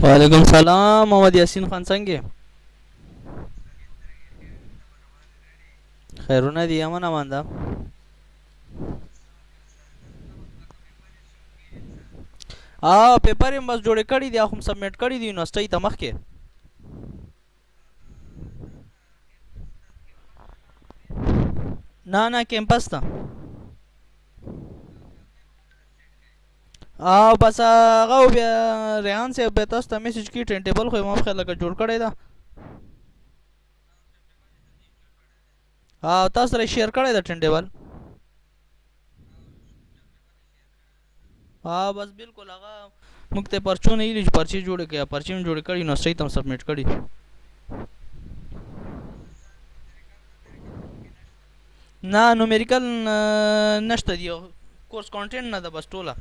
वालेकुम सलाम मोहम्मद यासीन खान संगे खैरुना दिया मना मांदा पेपर बस जोड़े कड़ी दिया हम सबमिट कड़ी दी यूनिवर्सिटी तमख के ना ना कैंपस था बस रेहान से बेतस मैसेज की ट्रेन टेबल खो माफ ख्याल का जोड़ कड़े था तस रे शेयर कड़े था ट्रेन टेबल बस बिल्कुल मुक्ते पर्चो नहीं लीज पर्ची जोड़े क्या पर्ची में जोड़े कड़ी यूनिवर्सिटी तम सबमिट कड़ी ना न्यूमेरिकल नष्ट दियो कोर्स कंटेंट ना था बस टोला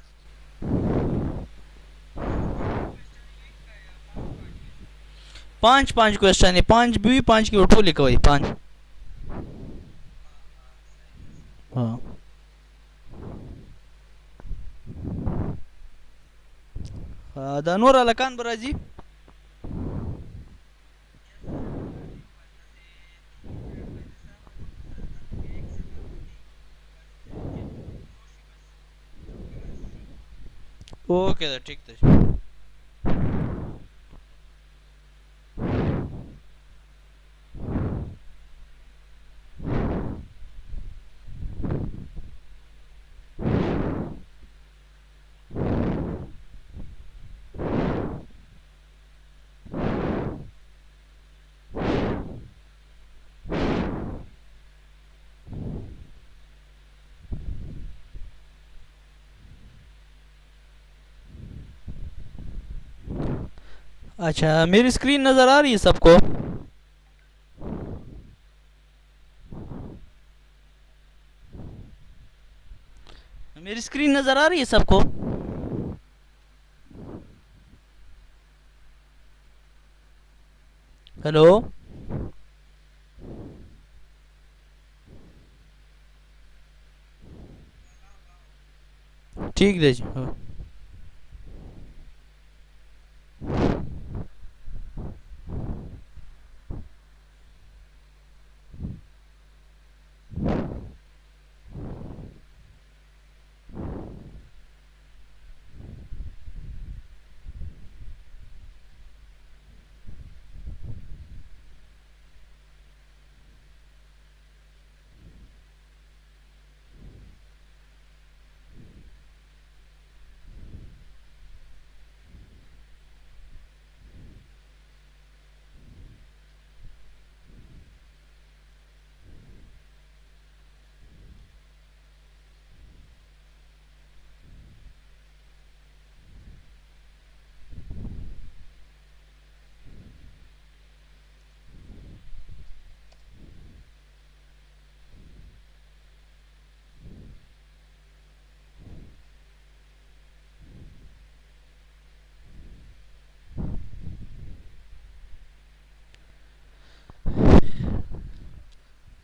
5 5 क्वेश्चन है 5 भी 5 की उठो लिखो भाई 5 हाँ दानोर अलकान बराजी ओके ठीक था अच्छा मेरी स्क्रीन नज़र आ रही है सबको मेरी स्क्रीन नज़र आ रही है सबको हेलो ठीक है जी हाँ।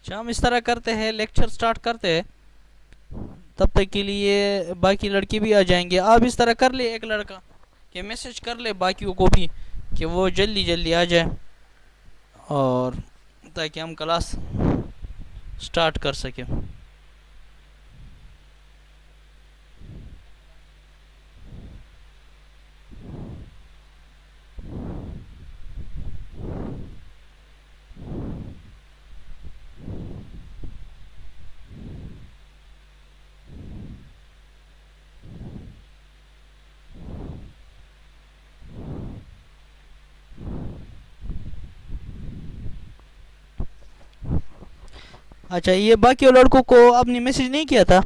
अच्छा हम इस तरह करते हैं लेक्चर स्टार्ट करते हैं तब तक के लिए बाकी लड़के भी आ जाएंगे आप इस तरह कर ले एक लड़का कि मैसेज कर ले बाकियों को भी कि वो जल्दी जल्दी आ जाए और ताकि हम क्लास स्टार्ट कर सकें अच्छा ये बाकी लड़कों को आपने मैसेज नहीं किया था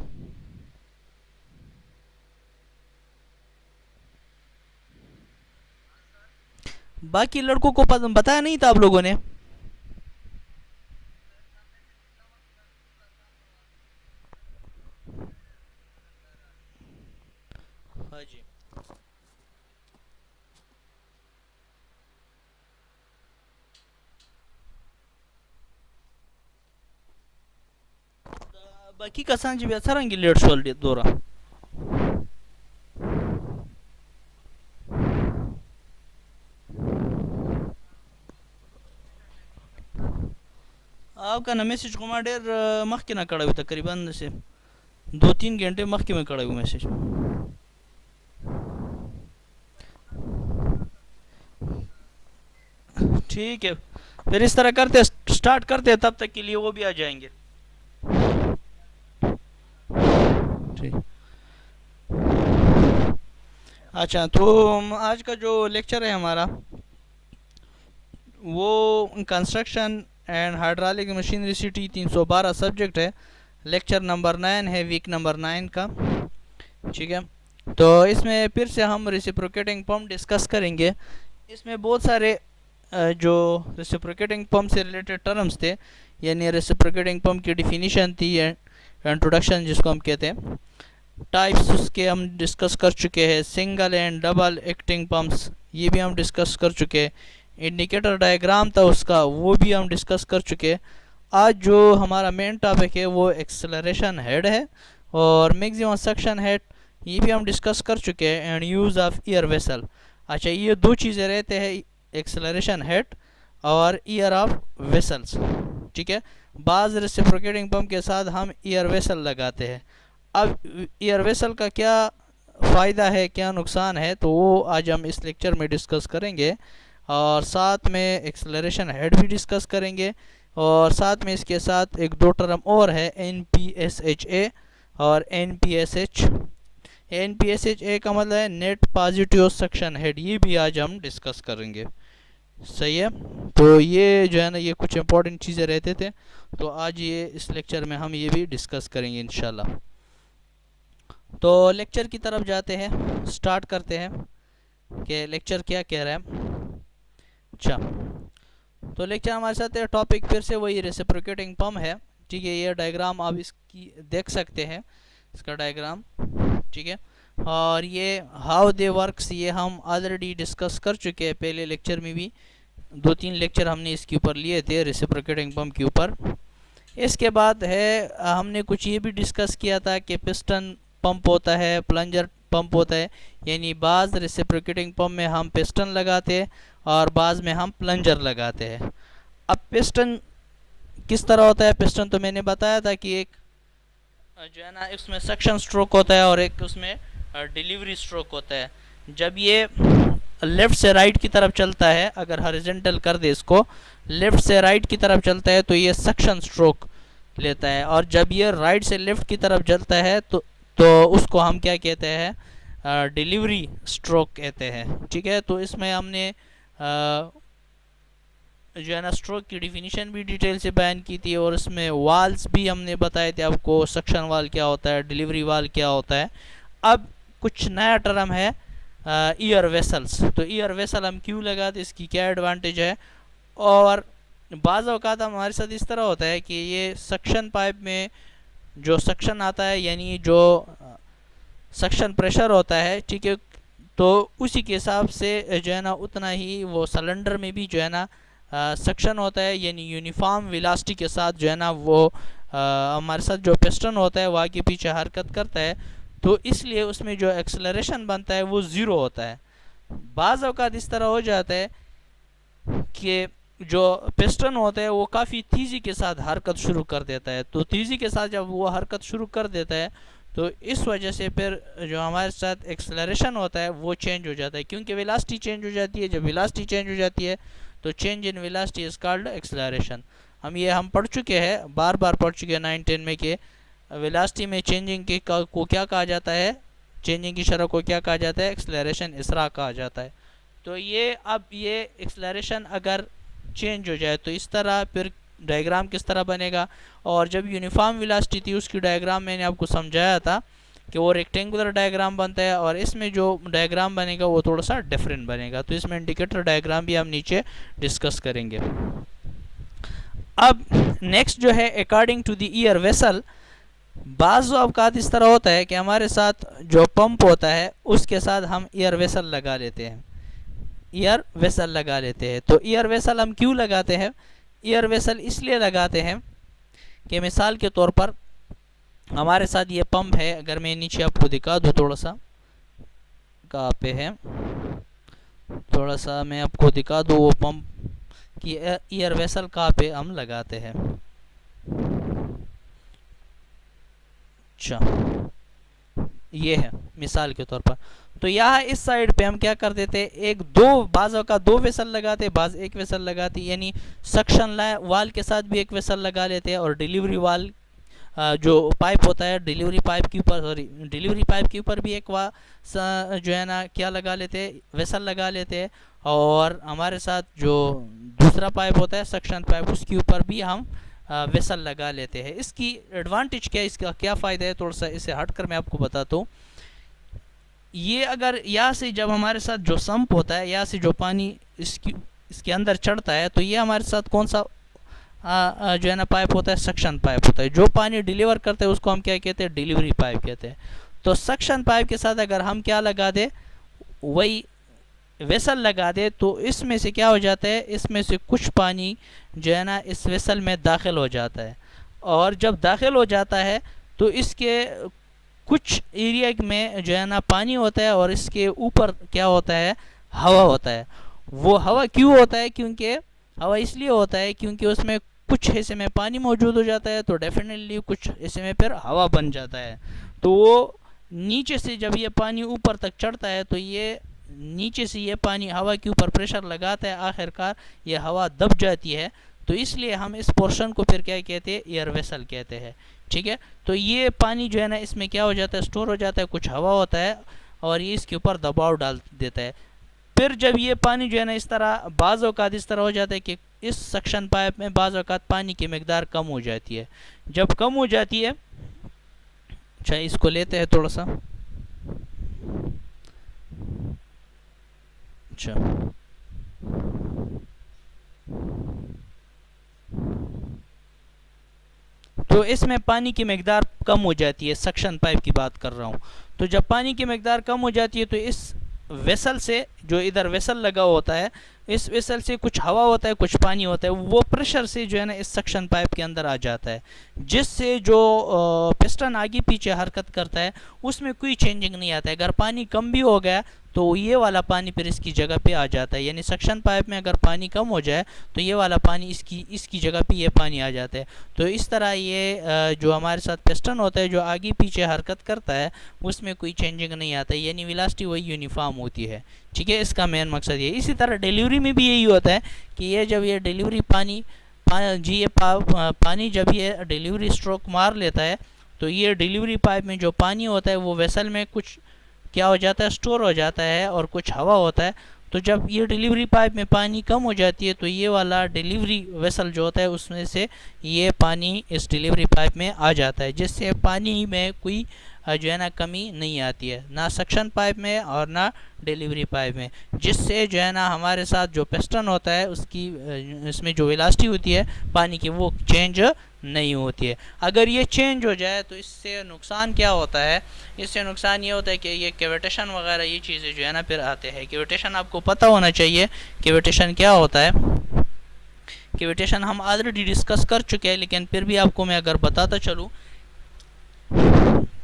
बाकी लड़कों को बताया नहीं था आप लोगों ने हाँ जी बाकी का सांझ भी अच्छा रंगी लेट सोल दोरा आपका ना मैसेज को मां डेर मख के ना कड़ा हुआ तकरीबन से 2-3 घंटे मख के में कड़ा हुआ मैसेज। ठीक है, फिर इस तरह करते स्टार्ट करते तब तक के लिए वो भी आ जाएंगे। ठीक। अच्छा, तो आज का जो लेक्चर है हमारा वो construction and hydraulic machinery city 312 subject है। लेक्चर नंबर 9 है, वीक नंबर 9 का। ठीक है, तो इसमें फिर से हम रेसिप्रोकेटिंग पंप डिस्कस करेंगे। इसमें बहुत सारे जो रेसिप्रोकेटिंग पंप से रिलेटेड टर्म्स थे, यानी रेसिप्रोकेटिंग पंप की डिफिनीशन थी, इंट्रोडक्शन जिसको हम कहते हैं, टाइप्स उसके हम डिस्कस कर चुके हैं, single and double acting pumps ये भी हम डिस्कस कर चुके हैं, इंडिकेटर डायग्राम था उसका वो भी हम डिस्कस कर चुके हैं। आज जो हमारा मेन टॉपिक है वो एक्सेलरेशन हेड है और मैक्सिमम सक्शन हेड ये भी हम डिस्कस कर चुके हैं, and use of year vessel. अच्छा, ये दो चीज़ें रहते हैं, एक्सेलरेशन हेड और ईयर ऑफ वेसल्स। ठीक है, बाज़ रेसिप्रोकेटिंग पंप के साथ हम ईयर वेसल लगाते हैं। अब ईयर वेसल का क्या फ़ायदा है, क्या नुकसान है, तो वो आज हम इस लेक्चर में डिस्कस करेंगे, और साथ में एक्सेलरेशन हेड भी डिस्कस करेंगे, और साथ में इसके साथ एक दो टर्म और है, NPSHA और NPSH। NPSHA का मतलब है नेट पॉजिटिव सक्शन हेड, ये भी आज हम डिस्कस करेंगे। सही है, तो ये जो है ना ये कुछ इंपॉर्टेंट चीज़ें रहते थे, तो आज ये इस लेक्चर में हम ये भी डिस्कस करेंगे इंशाल्लाह। तो लेक्चर की तरफ जाते हैं, स्टार्ट करते हैं कि लेक्चर क्या कह रहा है। अच्छा, तो लेक्चर हमारे साथ है, टॉपिक फिर से वही रेसिप्रोकेटिंग पंप है। ठीक है, ये डायग्राम आप इसकी देख सकते हैं, इसका डायग्राम। ठीक है, और ये हाउ दे वर्क्स ये हम ऑलरेडी डिस्कस कर चुके हैं पहले लेक्चर में भी, 2-3 लेक्चर हमने इसके ऊपर लिए थे रेसिप्रोकेटिंग पंप के ऊपर। इसके बाद है हमने कुछ ये भी डिस्कस किया था कि पिस्टन पंप होता है, प्लंजर पंप होता है, यानी बाज़ रेसिप्रोकेटिंग पंप में हम पिस्टन लगाते हैं और बाज़ में हम प्लंजर लगाते हैं। अब पिस्टन किस तरह होता है, पिस्टन तो मैंने बताया था कि एक जो है ना इसमें सक्शन स्ट्रोक होता है और एक उसमें डिलीवरी स्ट्रोक होता है। जब ये लेफ़्ट से राइट की तरफ चलता है, अगर हॉरिजॉन्टल कर दे इसको, लेफ़्ट से राइट की तरफ चलता है तो ये सक्शन स्ट्रोक लेता है, और जब ये राइट से लेफ़्ट की तरफ चलता है तो उसको हम क्या कहते हैं, डिलीवरी स्ट्रोक कहते हैं। ठीक है, तो इसमें हमने जो है ना स्ट्रोक की डिफिनीशन भी डिटेल से बयान की थी, और इसमें वाल्स भी हमने बताए थे आपको, सक्शन वाल क्या होता है, डिलीवरी वाल क्या होता है। अब कुछ नया टर्म है ईयर वेसल्स। तो ईयर वेसल हम क्यों लगाते, इसकी क्या एडवांटेज है, और बाज़ औक़ात हमारे साथ इस तरह होता है कि ये सक्शन पाइप में जो सक्शन आता है, यानी जो सक्शन प्रेशर होता है, ठीक है, तो उसी के हिसाब से जो है ना उतना ही वो सिलेंडर में भी जो है ना सक्शन होता है, यानी यूनिफॉर्म वेलोसिटी के साथ जो है ना वो हमारे साथ जो पिस्टन होता है वो आगे पीछे हरकत करता है, तो इसलिए उसमें जो एक्सेलरेशन बनता है वो ज़ीरो होता है। बाज़ औक़ात इस तरह हो जाता है कि जो पिस्टन होता है वो काफ़ी तेज़ी के साथ हरकत शुरू कर देता है, तो तेज़ी के साथ जब वो हरकत शुरू कर देता है तो इस वजह से फिर जो हमारे साथ एक्सेलरेशन होता है वो चेंज हो जाता है, क्योंकि वेलोसिटी चेंज हो जाती है। जब वेलोसिटी चेंज हो जाती है तो change in velocity is called acceleration. हम पढ़ चुके हैं, बार बार पढ़ चुके हैं 9-10 में कि वेलोसिटी में चेंजिंग के को क्या कहा जाता है, चेंजिंग की शरह को क्या कहा जाता है, एक्सेलरेशन इसरा कहा जाता है। तो ये अब ये एक्सेलरेशन अगर चेंज हो जाए तो इस तरह फिर डायग्राम किस तरह बनेगा, और जब यूनिफॉर्म वेलोसिटी थी उसकी डायग्राम मैंने आपको समझाया था कि वो रेक्टेंगुलर डायग्राम बनता है, और इसमें जो डायग्राम बनेगा वो थोड़ा सा डिफरेंट बनेगा। तो इसमें इंडिकेटर डायग्राम भी हम नीचे डिस्कस करेंगे। अब नेक्स्ट जो है according to the air vessel, बाज़ औक़ात इस तरह होता है कि हमारे साथ जो पंप होता है उसके साथ हम ईयर वेसल लगा लेते हैं, ईयर वेसल लगा लेते हैं। तो ईयर वेसल हम क्यों लगाते हैं, ईयर वेसल इसलिए लगाते हैं कि मिसाल के तौर पर हमारे साथ ये पंप है, अगर मैं नीचे आपको दिखा दूँ थोड़ा सा, कहाँ पे है, थोड़ा सा मैं आपको दिखा दूँ वो पंप की ईयर वेसल कहाँ पे हम लगाते हैं। अच्छा, ये है मिसाल के तौर पर। तो यहाँ इस साइड पे हम क्या कर देते, एक दो बाजों का दो वेसल लगाते, बाज एक वेसल लगाती, यानी सक्शन वाल के साथ भी एक वेसल लगा लेते हैं, और डिलीवरी वाल जो पाइप होता है डिलीवरी पाइप के ऊपर, सॉरी डिलीवरी पाइप के ऊपर भी एक जो है ना क्या लगा लेते हैं, वेसल लगा लेते हैं। और हमारे साथ जो दूसरा पाइप होता है सक्शन पाइप, उसके ऊपर भी हम वेसल लगा लेते हैं। इसकी एडवांटेज क्या है, इसका क्या फ़ायदा है, थोड़ा सा इसे हटकर मैं आपको बताता हूँ। ये अगर यहाँ से जब हमारे साथ जो संप होता है, यहाँ से जो पानी इसके अंदर चढ़ता है, तो ये हमारे साथ कौन सा जो है ना पाइप होता है, सक्शन पाइप होता है। जो पानी डिलीवर करते हैं उसको हम क्या कहते हैं, डिलीवरी पाइप कहते हैं। तो सक्शन पाइप के साथ अगर हम क्या लगा दे, वही वेसल लगा दे, तो इसमें से क्या हो जाता है, इसमें से कुछ पानी जो है ना इस वेसल में दाखिल हो जाता है। और जब दाखिल हो जाता है तो इसके कुछ एरिया में जो है ना पानी होता है, और इसके ऊपर क्या होता है, हवा होता है। वो हवा क्यों होता है, क्योंकि हवा इसलिए होता है क्योंकि उसमें कुछ हिस्से में पानी मौजूद हो जाता है, तो डेफिनेटली कुछ हिस्से में फिर हवा बन जाता है। तो वो नीचे से जब ये पानी ऊपर तक चढ़ता है, तो ये नीचे से ये पानी हवा के ऊपर प्रेशर लगाता है, आखिरकार ये हवा दब जाती है। तो इसलिए हम इस पोर्शन को फिर क्या कहते हैं, एयर वेसल कहते हैं। ठीक है, तो ये पानी जो है ना इसमें क्या हो जाता है, स्टोर हो जाता है, कुछ हवा होता है, और ये इसके ऊपर दबाव डाल देता है। फिर जब ये पानी जो है ना इस तरह बाज़ औक़ात इस तरह हो जाता है कि इस सक्शन पाइप में बाज़ औक़ात पानी की मकदार कम हो जाती है। जब कम हो जाती है, अच्छा इसको लेते हैं थोड़ा सा, अच्छा तो इसमें पानी की मकदार कम हो जाती है, सक्शन पाइप की बात कर रहा हूँ। तो जब पानी की मकदार कम हो जाती है, तो इस वेसल से, जो इधर वेसल लगा होता है, इस वेसल से कुछ हवा होता है, कुछ पानी होता है, वो प्रेशर से जो है ना इस सक्शन पाइप के अंदर आ जाता है, जिससे जो पिस्टन आगे पीछे हरकत करता है उसमें कोई चेंजिंग नहीं आता है। अगर पानी कम भी हो गया तो ये वाला पानी फिर इसकी जगह पे आ जाता है, यानी सक्शन पाइप में अगर पानी कम हो जाए तो ये वाला पानी इसकी जगह पे ये पानी आ जाता है। तो इस तरह ये जो हमारे साथ पिस्टन होता है जो आगे पीछे हरकत करता है, उसमें कोई चेंजिंग नहीं आता है, यानी वेलोसिटी वही यूनिफॉर्म होती है। ठीक है, इसका मेन मकसद ये। इसी तरह डिलीवरी में भी यही होता है कि ये जब ये डिलीवरी पानी जब ये डिलीवरी स्ट्रोक मार लेता है, तो ये डिलीवरी पाइप में जो पानी होता है वो वेसल में कुछ क्या हो जाता है, स्टोर हो जाता है, और कुछ हवा होता है। तो जब ये डिलीवरी पाइप में पानी कम हो जाती है, तो ये वाला डिलीवरी वेसल जो होता है उसमें से ये पानी इस डिलीवरी पाइप में आ जाता है, जिससे पानी में कोई जो है ना कमी नहीं आती है, ना सक्शन पाइप में और ना डिलीवरी पाइप में, जिससे जो है ना हमारे साथ जो पिस्टन होता है उसकी इसमें जो वेलोसिटी होती है पानी की वो चेंज नहीं होती है। अगर ये चेंज हो जाए तो इससे नुकसान क्या होता है, इससे नुकसान ये होता है कि ये कैविटेशन वगैरह ये चीज़ें जो है ना फिर आते हैं। कैविटेशन आपको पता होना चाहिए, कैविटेशन क्या होता है। कैविटेशन हम ऑलरेडी डिस्कस कर चुके हैं, लेकिन फिर भी आपको मैं अगर बताता चलूँ,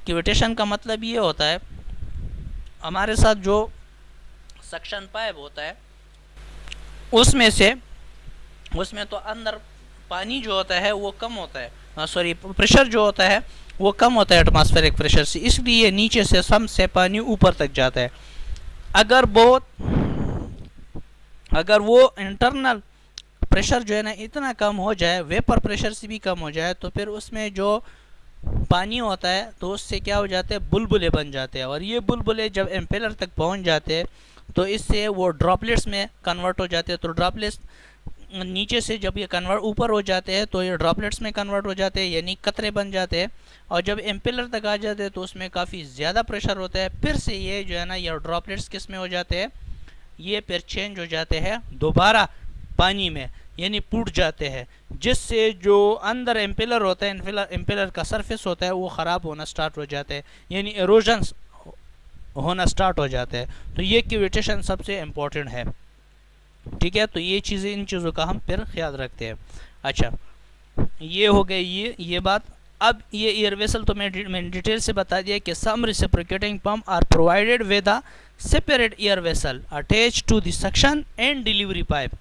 कैविटेशन का मतलब ये होता है हमारे साथ जो सक्शन पाइप होता है उसमें तो अंदर पानी जो होता है वो कम होता है, सॉरी प्रेशर जो होता है वो कम होता है एटमॉस्फेरिक प्रेशर से, इसलिए नीचे से सम से पानी ऊपर तक जाता है। अगर वो इंटरनल प्रेशर जो है ना इतना कम हो जाए, वेपर प्रेशर से भी कम हो जाए, तो फिर उसमें जो पानी होता है तो उससे क्या हो जाते हैं, बुलबुले बन जाते हैं। और ये बुलबुले जब एम्पेलर तक पहुंच जाते हैं तो इससे वो ड्रॉपलेट्स में कन्वर्ट हो जाते हैं। तो ड्रॉपलेट्स नीचे से जब ये कन्वर्ट ऊपर हो जाते हैं तो ये ड्रॉपलेट्स में कन्वर्ट हो जाते हैं, यानी कतरे बन जाते हैं। और जब एम्पेलर तक आ जाते हैं तो उसमें काफ़ी ज़्यादा प्रेशर होता है, फिर से ये जो है ना ये ड्रॉपलेट्स किस में हो जाते हैं, ये फिर चेंज हो जाते हैं दोबारा पानी में, यानी फूट जाते हैं, जिससे जो अंदर एम्पेलर होता है, एम्पेलर का सरफेस होता है वो ख़राब होना स्टार्ट हो जाता है, यानी एरोजन्स होना स्टार्ट हो जाता है। तो ये कैविटेशन सबसे इम्पोर्टेंट है। ठीक है, तो ये चीज़ें, इन चीज़ों का हम फिर ख्याल रखते हैं। अच्छा, ये हो गई ये बात। अब ये एयर वेसल तो मैंने डिटेल से बता दिया कि some reciprocating pump are provided with a separate air vessel attach to the suction and delivery pipe.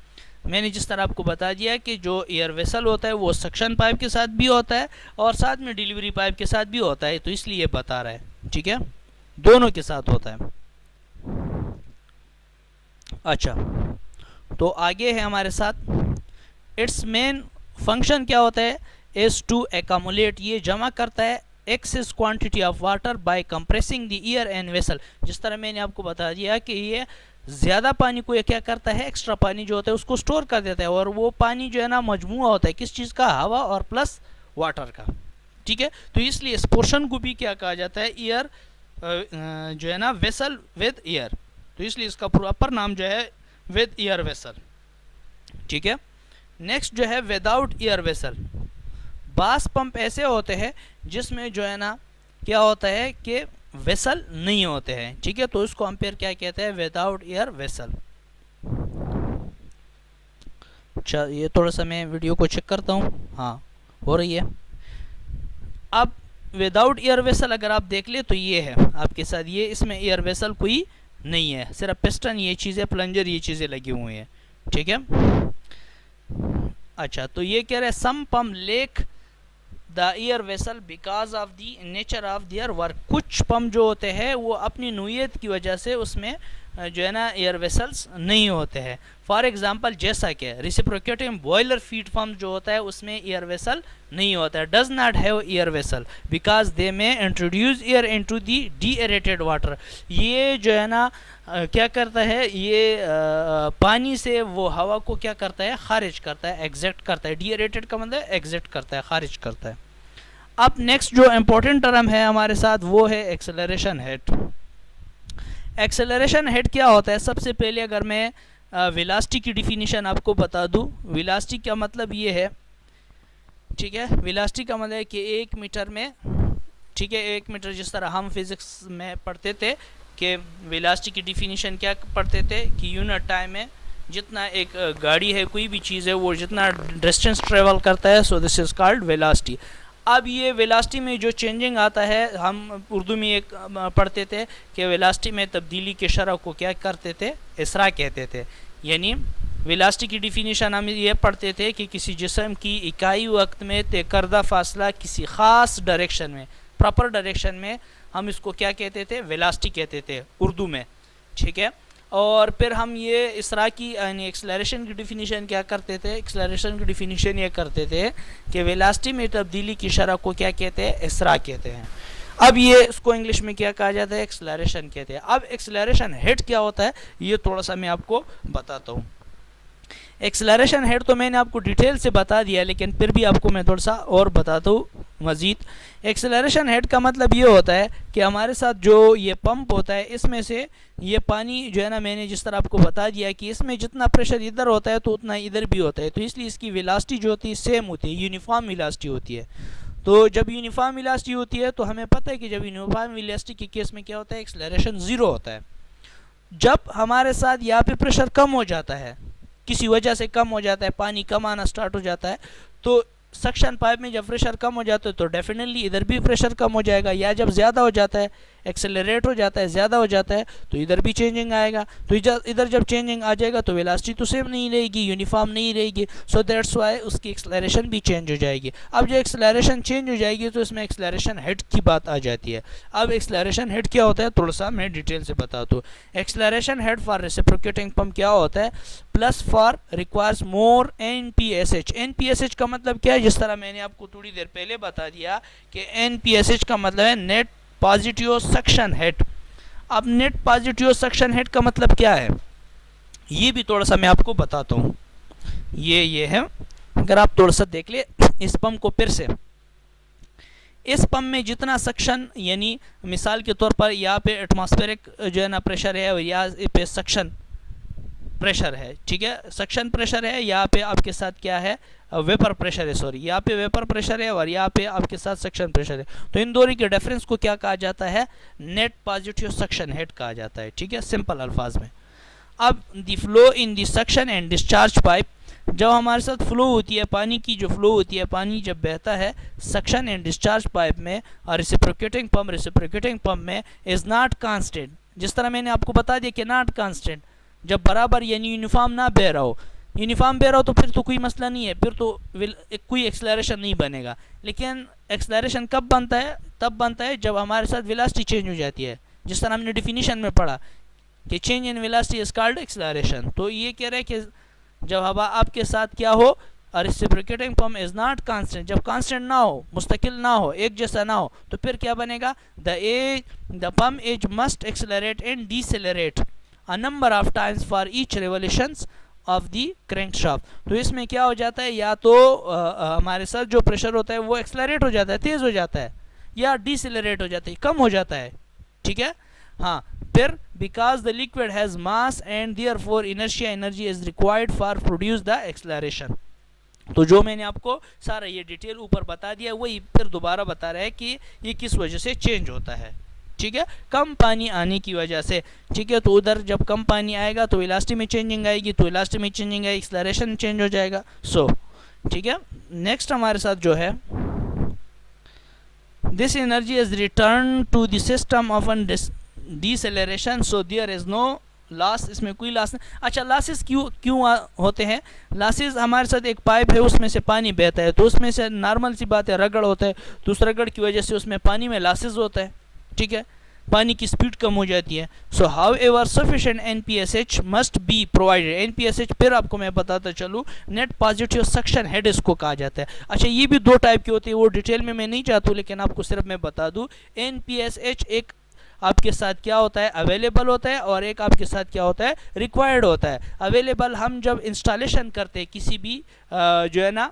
मैंने जिस तरह आपको बता दिया कि जो एयर वेसल होता है वो सक्शन पाइप के साथ भी होता है और साथ में डिलीवरी पाइप के साथ भी होता है, तो इसलिए बता रहा है। ठीक है, दोनों के साथ होता है। अच्छा, तो आगे है हमारे साथ, इट्स मेन फंक्शन क्या होता है, इज टू एक्यूमुलेट, ये जमा करता है excess quantity of water by compressing the air and vessel. जिस तरह मैंने आपको बता दिया कि ये ज़्यादा पानी को ये क्या करता है, एक्स्ट्रा पानी जो होता है उसको स्टोर कर देता है, और वो पानी जो है ना मजमुआ होता है किस चीज़ का, हवा और प्लस वाटर का। ठीक है, तो इसलिए इस पोर्शन को भी क्या कहा जाता है, एयर जो है ना वेसल विद एयर, तो इसलिए इसका प्रॉपर नाम जो है विद एयर वेसल। ठीक है, नेक्स्ट जो है विदाउट एयर वेसल। बास पंप ऐसे होते हैं जिसमें जो है ना क्या होता है कि वेसल नहीं होते हैं। ठीक है, तो इसको हम फिर क्या कहते हैं, विदाउट एयर वेसल। अच्छा, ये थोड़ा सा मैं वीडियो को चेक करता हूँ, हाँ हो रही है। अब विदाउट एयर वेसल अगर आप देख ले तो ये है आपके साथ, ये इसमें एयर वेसल कोई नहीं है, सिर्फ पिस्टन ये चीज़ें, प्लंजर ये चीज़ें लगी हुई हैं। ठीक है, अच्छा, तो ये कह रहे हैं some pump lack the air vessel because of the nature of their work. कुछ पंप जो होते हैं वो अपनी नोयत की वजह से उसमें जो है ना एयर वेसल्स नहीं होते हैं। फॉर एग्जांपल जैसा कि रिसिप्रोकेटिंग बॉयलर फीड पंप जो होता है उसमें एयर वेसल नहीं होता है, does not have air vessel because they may introduce air into the deaerated water. ये जो है ना क्या करता है, ये पानी से वो हवा को क्या करता है, खारिज करता है, एग्जैक्ट करता है। डीएरेटेड का मतलब एग्जैक्ट करता है, खारिज करता है। अब नेक्स्ट जो इम्पोर्टेंट टर्म है हमारे साथ वो है एक्सेलरेशन हेड। एक्सेलरेशन हेड क्या होता है, सबसे पहले अगर मैं वेलोसिटी की डिफिनीशन आपको बता दूं, वेलोसिटी का मतलब ये है, ठीक है, वेलोसिटी का मतलब है कि 1 मीटर में, ठीक है, 1 मीटर जिस तरह हम फिजिक्स में पढ़ते थे कि वेलोसिटी की डिफिनीशन क्या पढ़ते थे कि यूनिट टाइम में जितना एक गाड़ी है, कोई भी चीज़ है, वो जितना डिस्टेंस ट्रेवल करता है, so this is called velocity. अब ये वेलोसिटी में जो चेंजिंग आता है, हम उर्दू में एक पढ़ते थे कि वेलोसिटी में तब्दीली के शरह को क्या करते थे, इसरा कहते थे। यानी वेलोसिटी की डिफिनीशन हम ये पढ़ते थे कि किसी जिस्म की इकाई वक्त में तय करदा फासला किसी ख़ास डायरेक्शन में, प्रॉपर डायरेक्शन में, हम इसको क्या कहते थे, वेलोसिटी कहते थे उर्दू में। ठीक है, और फिर हम ये इसरा की यानी एक्सेलरेशन की डिफिनीशन क्या करते थे, एक्सेलरेशन की डिफिनीशन ये करते थे कि वेलोसिटी में तब्दीली की शरह को क्या कहते हैं, इसरा कहते हैं। अब ये इसको इंग्लिश में क्या कहा जाता है, एक्सेलरेशन कहते हैं। अब एक्सेलरेशन हेड क्या होता है ये थोड़ा सा मैं आपको बताता हूँ। एक्सेलरेशन हेड तो मैंने आपको डिटेल से बता दिया, लेकिन फिर भी आपको मैं थोड़ा सा और बताता हूँ मज़ीद। एक्सेलरेशन हेड का मतलब ये होता है कि हमारे साथ जो ये पंप होता है इसमें से ये पानी जो है ना, मैंने जिस तरह आपको बता दिया कि इसमें जितना प्रेशर इधर होता है तो उतना इधर भी होता है, तो इसलिए इसकी वेलोसिटी जो होती है सेम होती है, यूनिफॉर्म वेलोसिटी होती है। तो जब यूनिफॉर्म वेलोसिटी होती है तो हमें पता है कि जब यूनिफॉर्म वेलोसिटी के केस में क्या होता है, एक्सेलरेशन ज़ीरो होता है। जब हमारे साथ यहाँ पे प्रेशर कम हो जाता है, किसी वजह से कम हो जाता है, पानी कम आना स्टार्ट हो जाता है, तो सक्शन पाइप में जब प्रेशर कम हो जाता है तो डेफिनेटली इधर भी प्रेशर कम हो जाएगा, या जब ज़्यादा हो जाता है, एक्सेलरेट हो जाता है, ज़्यादा हो जाता है, तो इधर भी चेंजिंग आएगा। तो इधर जब चेंजिंग आ जाएगा तो वेलोसिटी तो सेम नहीं रहेगी, यूनिफॉर्म नहीं रहेगी, सो दैट्स वाई उसकी एक्सेलरेशन भी चेंज हो जाएगी। अब जो एक्सेलरेशन चेंज हो जाएगी तो इसमें एक्सेलरेशन हेड की बात आ जाती है। अब एक्सेलरेशन हेड क्या होता है थोड़ा सा मैं डिटेल से बताता हूँ। Acceleration head for reciprocating pump क्या होता है, plus for requires more NPSH। NPSH का मतलब क्या है, जिस तरह मैंने आपको थोड़ी देर पहले बता दिया कि NPSH का मतलब है नेट पॉजिटिव सक्शन हेड। अब नेट पॉजिटिव सक्शन हेड का मतलब क्या है ये भी थोड़ा सा मैं आपको बताता हूँ। ये है, अगर आप थोड़ा सा देख ले इस पंप को फिर से, इस पंप में जितना सक्शन, यानी मिसाल के तौर पर यहाँ पे एटमॉस्फेरिक जो है ना प्रेशर है और यहाँ पे सक्शन प्रेशर है, ठीक है, सक्शन प्रेशर है, यहाँ पे आपके साथ क्या है, वेपर प्रेशर है, सॉरी, यहाँ पे वेपर प्रेशर है और यहाँ पे आपके साथ सक्शन प्रेशर है। तो इन दोनों के डिफरेंस को क्या कहा जाता है, नेट पॉजिटिव सक्शन हेड कहा जाता है। ठीक है, सिंपल अल्फाज में। अब the flow in the suction and discharge pipe, जब हमारे साथ फ्लो होती है, पानी की जो फ्लो होती है, पानी जब बहता है सक्शन एंड डिस्चार्ज पाइप में और रेसिप्रोकेटिंग पंप में इज़ नॉट कांस्टेंट। जिस तरह मैंने आपको बता दिया कि नॉट कांस्टेंट, जब बराबर यानी यूनिफॉर्म ना बह रहा हो, यूनिफॉर्म पे रहो तो फिर तो कोई मसला नहीं है, फिर तो कोई एक्सेलरेशन नहीं बनेगा। लेकिन एक्सेलरेशन कब बनता है? तब बनता है जब हमारे साथ वेलोसिटी चेंज हो जाती है, जिस तरह हमने डिफिनीशन में पढ़ा कि change in velocity is called acceleration. तो ये कह रहे हैं कि जब हवा आपके साथ क्या हो, reciprocating pump is not constant, जब कांस्टेंट ना हो, मुस्तकिल ना हो, एक जैसा ना हो, तो फिर क्या बनेगा? The pump has must accelerate and decelerate a number of times for each revolutions of the crankshaft. तो इसमें क्या हो जाता है, या तो हमारे साथ जो प्रेशर होता है वो एक्सेलरेट हो जाता है, तेज़ हो जाता है, या डीसेलरेट हो जाता है, कम हो जाता है। ठीक है, हाँ। फिर because the liquid has mass and therefore inertia energy is required for produce the acceleration. तो जो मैंने आपको सारा ये डिटेल ऊपर बता दिया, वही फिर दोबारा बता रहा है कि ये किस वजह से चेंज होता है। ठीक है, कम पानी आने की वजह से। ठीक है, तो उधर जब कम पानी आएगा तो वेलोसिटी में चेंजिंग आएगी, तो वेलोसिटी में चेंजिंग आएगी, एक्सेलरेशन चेंज हो जाएगा। सो ठीक है, नेक्स्ट हमारे साथ जो है, this energy is return to the system of an deceleration, so there is no loss, इसमें कोई लॉस नहीं। अच्छा, लॉसेस क्यों होते हैं? लॉसेस हमारे साथ एक पाइप है, उसमें से पानी बहता है, तो उसमें से नॉर्मल सी बात है रगड़ होता है, तो उस रगड़ की वजह से उसमें पानी में लॉसेस होता है। ठीक है, पानी की स्पीड कम हो जाती है। So how ever sufficient NPSH must be provided. NPSH फिर आपको मैं बताता चलूँ, नेट पॉजिटिव सक्शन हेड इसको कहा जाता है। अच्छा, ये भी दो टाइप की होती है, वो डिटेल में मैं नहीं चाहता हूँ, लेकिन आपको सिर्फ मैं बता दूँ, NPSH एक आपके साथ क्या होता है, अवेलेबल होता है, और एक आपके साथ क्या होता है, रिक्वायर्ड होता है। अवेलेबल हम जब इंस्टॉलेशन करते हैं किसी भी जो है ना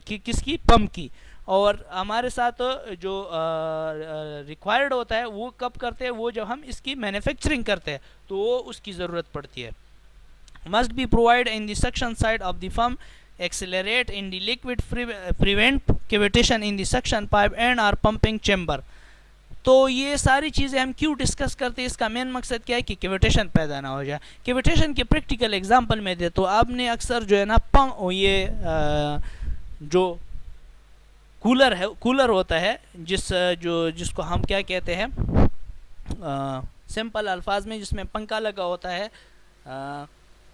किसकी, पंप की, और हमारे साथ जो रिक्वायर्ड होता है वो कब करते हैं, वो जब हम इसकी मैन्युफैक्चरिंग करते हैं तो वो उसकी ज़रूरत पड़ती है। Must be provide in the suction side of the pump, accelerate in the liquid, prevent cavitation in the suction pipe and our pumping chamber. तो ये सारी चीज़ें हम क्यों डिस्कस करते हैं, इसका मेन मकसद क्या है कि कैविटेशन पैदा ना हो जाए। कैविटेशन के प्रैक्टिकल एग्जांपल में दे, तो आपने अक्सर जो है ना ये जो कूलर होता है, जिसको हम क्या कहते हैं, सिंपल अल्फाज में जिसमें पंखा लगा होता है,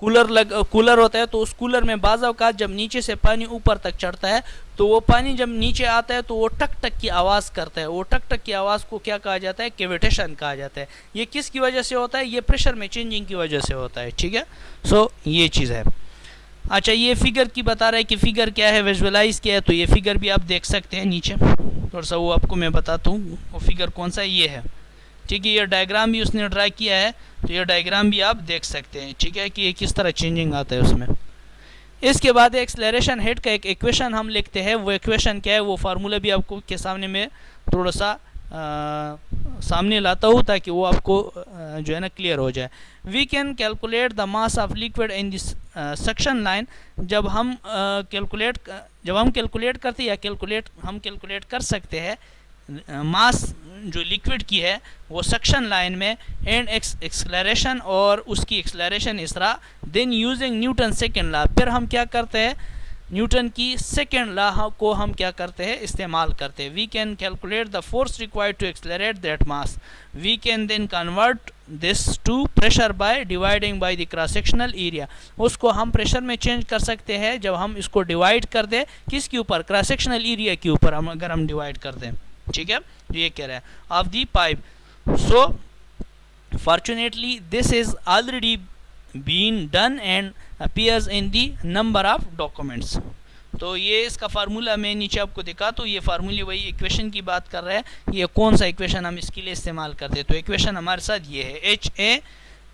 कूलर होता है, तो उस कूलर में बाज़ औक़ात जब नीचे से पानी ऊपर तक चढ़ता है, तो वो पानी जब नीचे आता है तो वो टक टक की आवाज़ करता है। वो टक टक की आवाज़ को क्या कहा जाता है, कैविटेशन कहा जाता है। ये किस की वजह से होता है, ये प्रेशर में चेंजिंग की वजह से होता है। ठीक है, सो ये चीज़ है। अच्छा, ये फिगर की बता रहा है कि फिगर क्या है, विजुअलाइज किया है, तो ये फिगर भी आप देख सकते हैं नीचे, थोड़ा सा वो आपको मैं बताता हूँ वो फिगर कौन सा है, ये है। ठीक है, ये डायग्राम भी उसने ड्रा किया है, तो ये डायग्राम भी आप देख सकते हैं। ठीक है, कि ये किस तरह चेंजिंग आता है उसमें। इसके बाद एक्सेलरेशन हेड का एक इक्वेशन हम लिखते हैं। वो इक्वेशन क्या है, वो फार्मूला भी आपको के सामने में थोड़ा सा सामने लाता हूँ ताकि वो आपको जो है ना क्लियर हो जाए। We can calculate the mass of liquid in this suction line. जब हम कैलकुलेट करते हैं, या हम कैलकुलेट कर सकते हैं मास जो लिक्विड की है वो सक्शन लाइन में, एंड एक्सेलरेशन, और उसकी एक्सेलरेशन इस तरह। Then using Newton second law, फिर हम क्या करते हैं, न्यूटन की सेकेंड लॉ को हम क्या करते हैं, इस्तेमाल करते हैं। We can calculate the force required to accelerate that mass. We can then convert this to pressure by dividing by the cross sectional area. उसको हम प्रेशर में चेंज कर सकते हैं जब हम इसको डिवाइड कर दें, किसके ऊपर, क्रॉस सेक्शनल एरिया के ऊपर अगर हम डिवाइड कर दें। ठीक है, ये कह रहा है of the pipe. So fortunately this is already been done and appears in the number of documents. तो ये इसका फार्मूला मैं नीचे आपको दिखा, तो ये फार्मूले वही इक्वेशन की बात कर रहा है। ये कौन सा इक्वेशन हम इसके लिए इस्तेमाल करते हैं, तो इक्वेशन हमारे साथ ये है,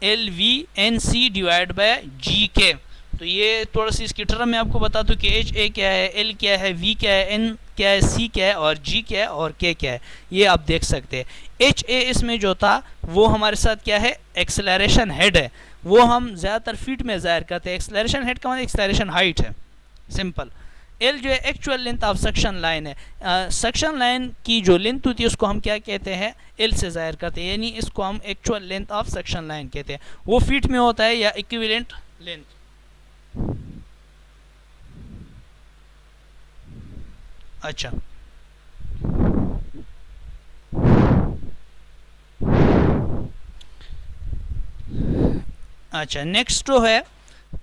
HALVNC डिवाइड बाय GK। तो ये थोड़ा सी इसकी टर्म मैं आपको बता दूं कि HA क्या है, L क्या है, V क्या है, N क्या है, C क्या है, और G क्या है, और K क्या है, ये आप देख सकते हैं। HA इसमें जो था वो हमारे साथ क्या है, एक्सेलरेशन हेड है, वो हम ज़्यादातर फीट में ज़ाहिर करते हैं। एक्सेलरेशन हेड का मतलब एक्सेलरेशन हाइट है, सिंपल। L जो है actual length of suction line है। सक्शन लाइन की जो लेंथ होती है उसको हम क्या कहते हैं, L से ज़ाहिर करते हैं, यानी इसको हम actual length of suction line कहते हैं। वो फीट में होता है या इक्विवेलेंट लेंथ। अच्छा, नेक्स्ट जो है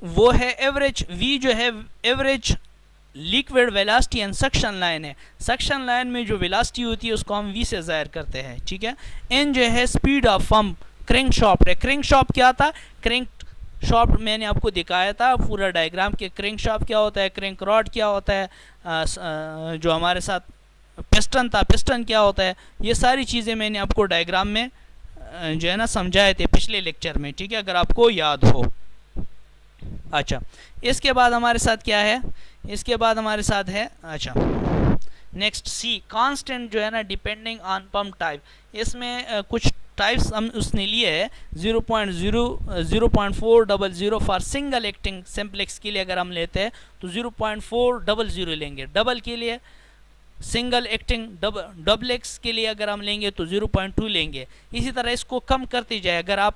वो है एवरेज, वी जो है average liquid velocity and suction line है। सक्शन लाइन में जो वेलोसिटी होती है उसको हम वी से ज़ाहिर करते हैं, ठीक है। एन जो है speed of pump crank shaft है। क्रैंक शॉफ्ट क्या था? क्रैंक शॉफ्ट मैंने आपको दिखाया था पूरा डायग्राम के क्रैंक शॉफ्ट क्या होता है, क्रैंक रॉड क्या होता है, जो हमारे साथ पिस्टन था पिस्टन क्या होता है, ये सारी चीज़ें मैंने आपको डायग्राम में जो है ना समझाए थे पिछले लेक्चर में, ठीक है, अगर आपको याद हो। अच्छा, इसके बाद हमारे साथ क्या है, इसके बाद हमारे साथ है अच्छा नेक्स्ट सी कांस्टेंट जो है ना डिपेंडिंग ऑन पंप टाइप। इसमें कुछ टाइप्स हम उसने लिए है। 0.400 फॉर सिंगल एक्टिंग सिंपलेक्स के लिए अगर हम लेते हैं तो 0.400 लेंगे। डबल के लिए सिंगल एक्टिंग डबलेक्स के लिए अगर हम लेंगे तो 0.2 लेंगे। इसी तरह इसको कम करते जाए। अगर आप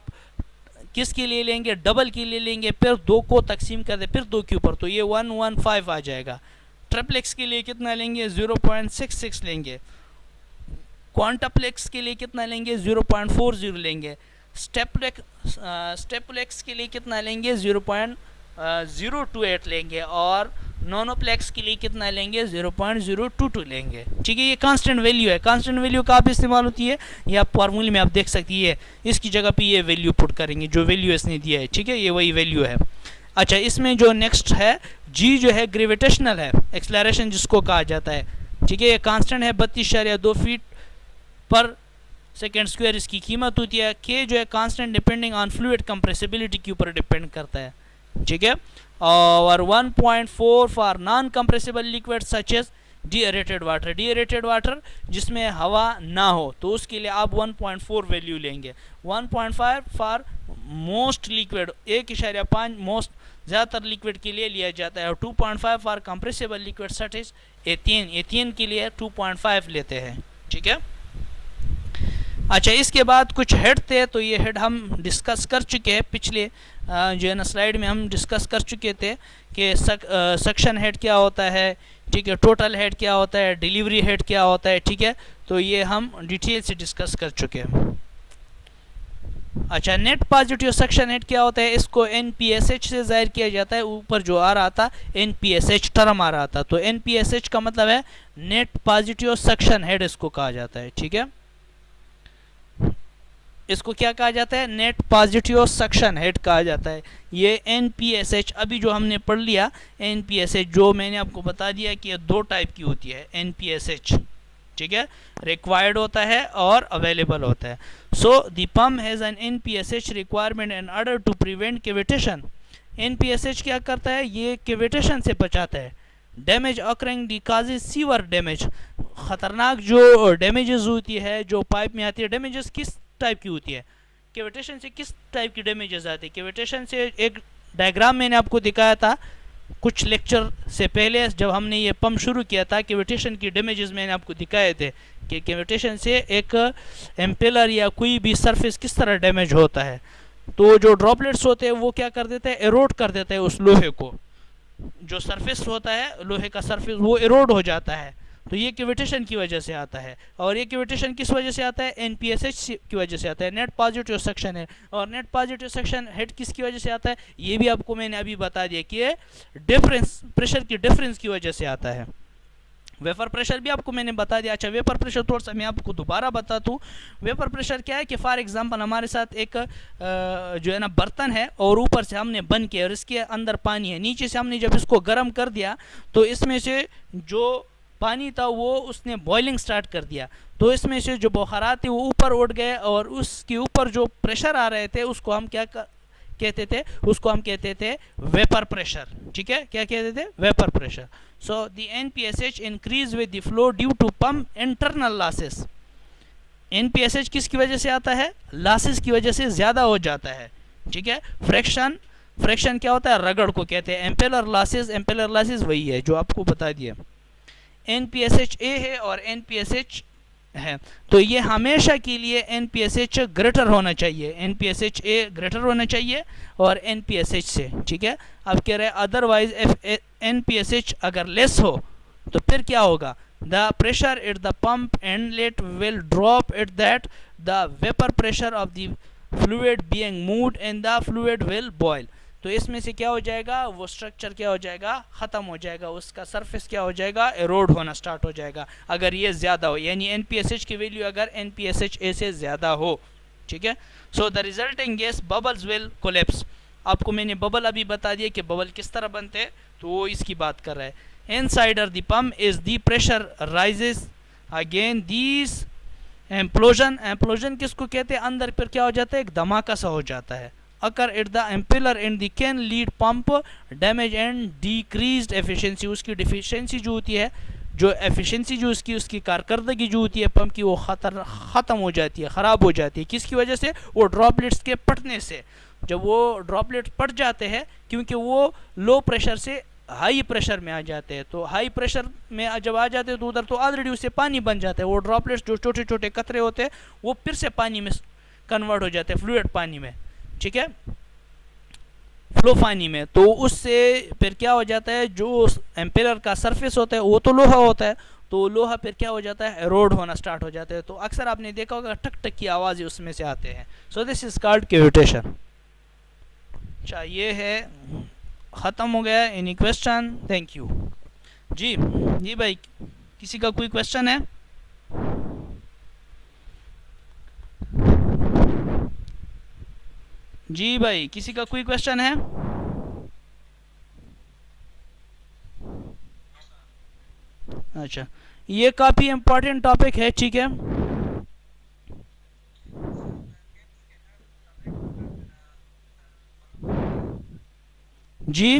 किसके लिए लेंगे, डबल के लिए लेंगे, फिर दो को तकसीम कर दे फिर दो के ऊपर तो ये 115 आ जाएगा। ट्रिपलेक्स के लिए कितना लेंगे, 0.66 लेंगे। क्वांटप्लेक्स के लिए कितना लेंगे, 0.40 लेंगे। स्टेपलेक्स के लिए कितना लेंगे, 0.028 लेंगे। और नोनोप्लेक्स के लिए कितना लेंगे, 0.022 लेंगे, ठीक है। ये कांस्टेंट वैल्यू है। कांस्टेंट वैल्यू कहाँ इस्तेमाल होती है, ये आप फार्मूले में आप देख सकती है। इसकी जगह पे ये वैल्यू पुट करेंगे जो वैल्यू इसने दिया है, ठीक है, ये वही वैल्यू है। अच्छा, इसमें जो नेक्स्ट है जी जो है ग्रेविटेशनल है, एक्सलरेशन जिसको कहा जाता है, ठीक है। ये कांस्टेंट है 32.2 फीट पर सेकेंड स्क्वायर इसकी कीमत होती है। के जो है constant depending on fluid compressibility के ऊपर डिपेंड करता है, ठीक है। और 1.4 for non compressible liquid such as deaerated water. Deaerated water जिसमें हवा ना हो तो उसके लिए आप 1.4 वैल्यू लेंगे। 1.5 फॉर मोस्ट लिक्विड, 1.5 मोस्ट ज़्यादातर लिक्विड के लिए लिया जाता है। और 2.5 for compressible liquid such as ethane. Ethane के लिए 2.5 लेते हैं, ठीक है। अच्छा, इसके बाद कुछ हेड थे तो ये हेड हम डिस्कस कर चुके हैं पिछले जो है ना स्लाइड में हम डिस्कस कर चुके थे कि सक्शन हेड क्या होता है, ठीक है, टोटल हेड क्या होता है, डिलीवरी हेड क्या होता है, ठीक है। तो ये हम डिटेल से डिस्कस कर चुके हैं। अच्छा, नेट पॉजिटिव सक्शन हेड क्या होता है, इसको NPSH से जाहिर किया जाता है। ऊपर जो आ रहा था NPSH टर्म आ रहा था, तो NPSH का मतलब है नेट पॉजिटिव सक्शन हेड इसको कहा जाता है, ठीक है। इसको क्या कहा जाता है, नेट पॉजिटिव सक्शन हेड कहा जाता है। ये NPSH अभी जो हमने पढ़ लिया, NPSH जो मैंने आपको बता दिया कि ये दो टाइप की होती है NPSH, ठीक है, रिक्वायर्ड होता है और अवेलेबल होता है। So the pump has an NPSH requirement in order to prevent cavitation. NPSH क्या करता है, ये कैविटेशन से बचाता है। Damage occurring the causes severe damage, ख़तरनाक जो डैमेजेस होती है जो पाइप में आती है। डैमेजेस किस टाइप की होती है, कैविटेशन से किस टाइप की डैमेजेस आती है। कैविटेशन से एक डायग्राम मैंने आपको दिखाया था कुछ लेक्चर से पहले जब हमने ये पंप शुरू किया था। कैविटेशन की डैमेजेस मैंने आपको दिखाए थे कि कैविटेशन से एक एम्पेलर या कोई भी सरफेस किस तरह डैमेज होता है। तो जो ड्रॉपलेट्स होते हैं वो क्या कर देते हैं, एरोड कर देते हैं उस लोहे को। जो सरफेस होता है लोहे का सरफेस वो एरोड हो जाता है, तो ये कैविटेशन की वजह से आता है। और ये कैविटेशन किस वजह से आता है, NPSH की वजह से आता है। नेट पॉजिटिव सेक्शन है, और नेट पॉजिटिव सेक्शन हेड किसकी वजह से आता है, ये भी आपको मैंने अभी बता दिया कि ये डिफरेंस प्रेशर की डिफरेंस की वजह से आता है। वेपर प्रेशर भी आपको मैंने बता दिया। अच्छा, वेपर प्रेशर थोड़ा सा मैं आपको दोबारा बता दूँ। वेपर प्रेशर क्या है कि फॉर एग्जांपल हमारे साथ एक जो है ना बर्तन है और ऊपर से हमने बंद किया और इसके अंदर पानी है। नीचे से हमने जब इसको गर्म कर दिया तो इसमें से जो पानी था वो उसने बॉइलिंग स्टार्ट कर दिया, तो इसमें से जो बुखारात थे वो ऊपर उठ गए और उसके ऊपर जो प्रेशर आ रहे थे उसको हम क्या कहते थे, उसको हम कहते थे वेपर प्रेशर, ठीक है। क्या कहते थे, vapour pressure. So the NPSH increase with the flow due to pump internal losses. NPSH किसकी वजह से आता है, लॉसेस की वजह से ज़्यादा हो जाता है, ठीक है। फ्रैक्शन, फ्रैक्शन क्या होता है, रगड़ को कहते हैं। एम्पेलर लॉसेस, एम्पेलर लॉसेस वही है जो आपको बता दिया। NPSH A है और NPSH है, तो ये हमेशा के लिए NPSH ग्रेटर होना चाहिए। NPSH A ग्रेटर होना चाहिए और NPSH से, ठीक है। अब कह रहे हैं अदरवाइज NPSH अगर लेस हो तो फिर क्या होगा, the pressure at the pump inlet will drop at that the vapour pressure of the fluid being moved in the fluid will boil. तो इसमें से क्या हो जाएगा, वो स्ट्रक्चर क्या हो जाएगा, ख़त्म हो जाएगा, उसका सरफेस क्या हो जाएगा, एरोड होना स्टार्ट हो जाएगा अगर ये ज़्यादा हो, यानी NPSH की वैल्यू अगर NPSH ए से ज़्यादा हो, ठीक है। So the resulting gas bubbles will collapse. आपको मैंने बबल अभी बता दिया कि बबल किस तरह बनते हैं, तो वो इसकी बात कर रहा है। Inside the pump is the pressure rises again these implosion. Implosion किसको कहते हैं, अंदर पर क्या हो जाता है, एक धमाका सा हो जाता है। Occur at the impeller and the can lead pump damage and decreased efficiency. उसकी डिफिशिएंसी जो होती है, जो एफिशिएंसी जो उसकी कारकर्दगी जो होती है पंप की, वो ख़त्म हो जाती है, ख़राब हो जाती है। किसकी वजह से, वो ड्रॉपलेट्स के फटने से। जब वो ड्रॉपलेट फट जाते हैं, क्योंकि वो लो प्रेशर से हाई प्रेशर में आ जाते हैं, तो हाई प्रेशर में जब आ जाते हैं तो उधर तो ऑलरेडी उससे पानी बन जाता है। वो ड्रॉपलेट्स जो छोटे छोटे कतरे होते हैं वो फिर से पानी में कन्वर्ट हो जाते हैं, फ्लूइड पानी में, ठीक है, फ्लो पानी में। तो उससे फिर क्या हो जाता है, जो एम्पेलर का सरफेस होता है वो तो लोहा होता है, तो लोहा फिर क्या हो जाता है, एरोड होना स्टार्ट हो जाता है। तो अक्सर आपने देखा होगा टक टक की आवाज़ उसमें से आते हैं। So this is called cavitation. अच्छा, ये है, ख़त्म हो गया। Any question? थैंक यू जी। जी भाई, किसी का कोई क्वेश्चन है? जी भाई, किसी का कोई क्वेश्चन है? अच्छा, ये काफ़ी इम्पोर्टेंट टॉपिक है, ठीक है। जी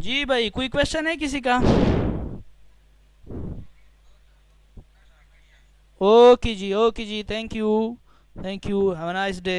जी भाई, कोई क्वेश्चन है किसी का? ओके जी, thank you, have a nice day.